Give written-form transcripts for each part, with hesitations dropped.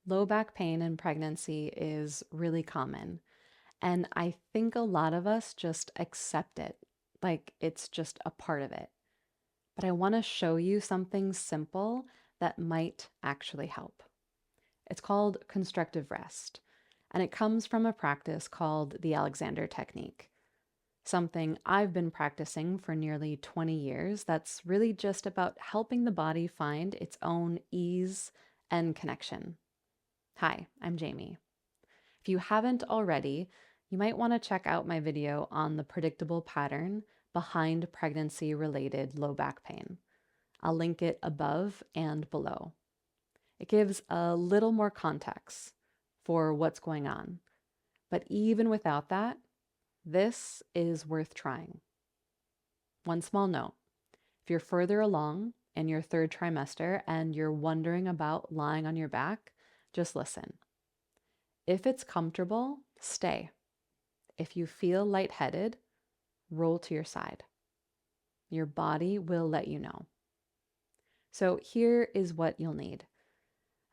Low back pain in pregnancy is really common, and I think a lot of us just accept it, like it's just a part of it. But I want to show you something simple that might actually help. It's called constructive rest, and it comes from a practice called the Alexander Technique, something I've been practicing for nearly 20 years that's really just about helping the body find its own ease and connection. Hi, I'm Jaimi. If you haven't already, you might want to check out my video on the predictable pattern behind pregnancy related low back pain. I'll link it above and below. It gives a little more context for what's going on. But even without that, this is worth trying. One small note: if you're further along in your third trimester and you're wondering about lying on your back, just listen. If it's comfortable, stay. If you feel lightheaded, roll to your side. Your body will let you know. So here is what you'll need: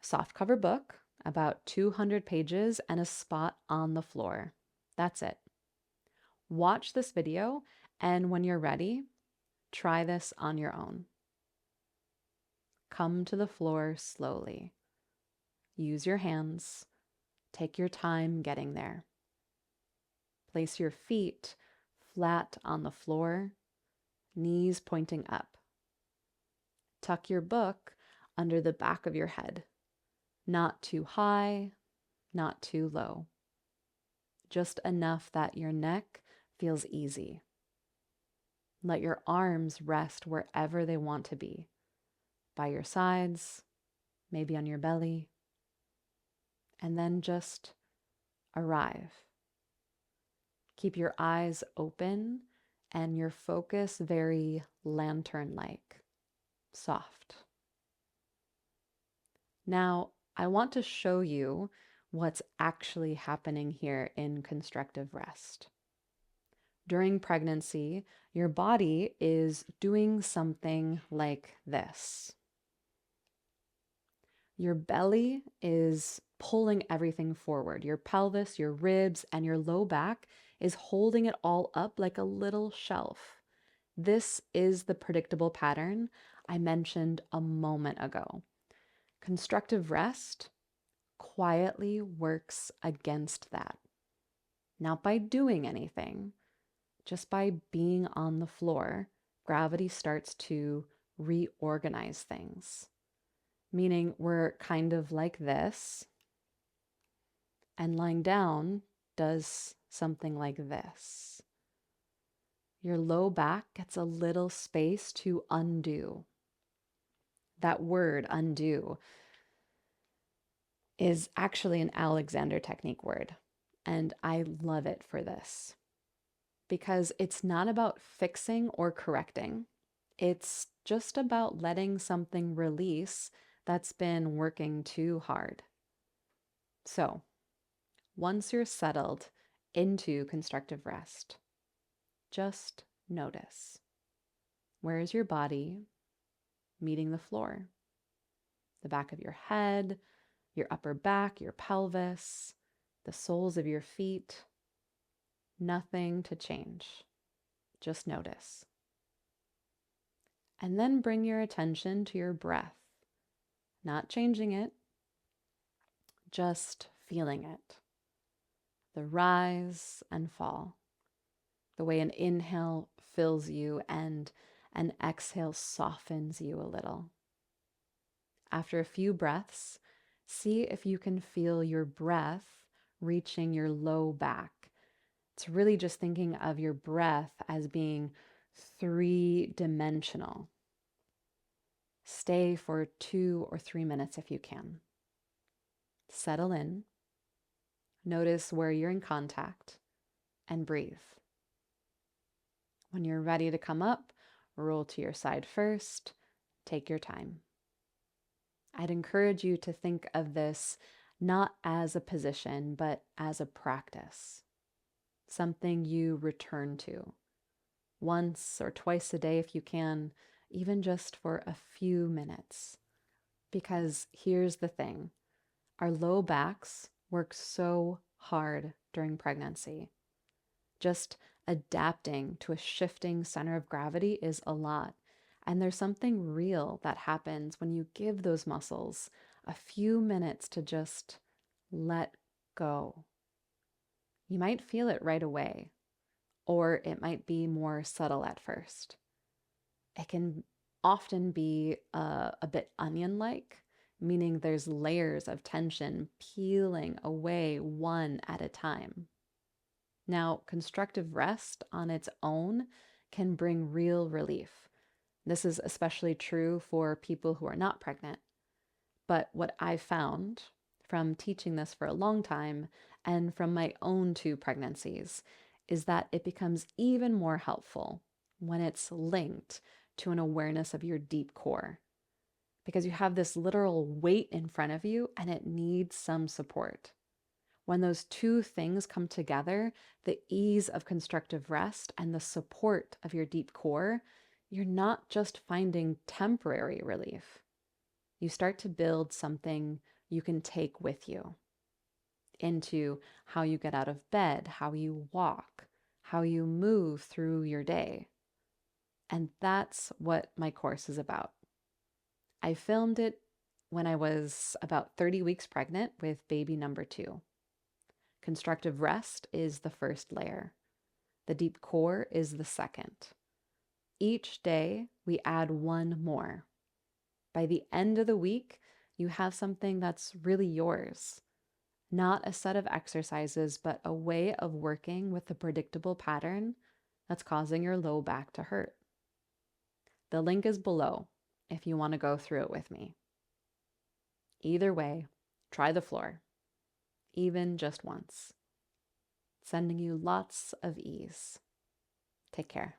a softcover book, about 200 pages, and a spot on the floor. That's it. Watch this video, and when you're ready, try this on your own. Come to the floor slowly. Use your hands. Take your time getting there. Place your feet flat on the floor, knees pointing up. Tuck your book under the back of your head. Not too high, not too low. Just enough that your neck feels easy. Let your arms rest wherever they want to be, by your sides, maybe on your belly, and then just arrive. Keep your eyes open and your focus very lantern-like, soft. Now, I want to show you what's actually happening here in constructive rest. During pregnancy, your body is doing something like this. Your belly is pulling everything forward. Your pelvis, your ribs, and your low back is holding it all up like a little shelf. This is the predictable pattern I mentioned a moment ago. Constructive rest quietly works against that. Not by doing anything, just by being on the floor, gravity starts to reorganize things. Meaning we're kind of like this, and lying down does something like this. Your low back gets a little space to undo. That word, undo, is actually an Alexander Technique word, and I love it for this because it's not about fixing or correcting. It's just about letting something release that's been working too hard. So, once you're settled into constructive rest, just notice. Where is your body meeting the floor? The back of your head, your upper back, your pelvis, the soles of your feet. Nothing to change. Just notice. And then bring your attention to your breath. Not changing it, just feeling it. The rise and fall. The way an inhale fills you and an exhale softens you a little. After a few breaths, see if you can feel your breath reaching your low back. It's really just thinking of your breath as being three-dimensional. Stay for 2 or 3 minutes if you can. Settle in. Notice where you're in contact and breathe. When you're ready to come up, roll to your side first. Take your time. I'd encourage you to think of this not as a position, but as a practice, something you return to once or twice a day if you can, even just for a few minutes. Because here's the thing, Our low backs work so hard during pregnancy. Just adapting to a shifting center of gravity is a lot. And there's something real that happens when you give those muscles a few minutes to just let go. You might feel it right away, or it might be more subtle at first. It can often be a bit onion like, meaning there's layers of tension peeling away one at a time. Now, constructive rest on its own can bring real relief. This is especially true for people who are not pregnant. But what I've found from teaching this for a long time and from my own two pregnancies is that it becomes even more helpful when it's linked to an awareness of your deep core. Because you have this literal weight in front of you and it needs some support. When those two things come together, the ease of constructive rest and the support of your deep core, you're not just finding temporary relief. You start to build something you can take with you into how you get out of bed, how you walk, how you move through your day. And that's what my course is about. I filmed it when I was about 30 weeks pregnant with baby number 2. Constructive rest is the first layer. The deep core is the second. Each day, we add one more. By the end of the week, you have something that's really yours. Not a set of exercises, but a way of working with the predictable pattern that's causing your low back to hurt. The link is below if you want to go through it with me. Either way, try the floor, even just once. Sending you lots of ease. Take care.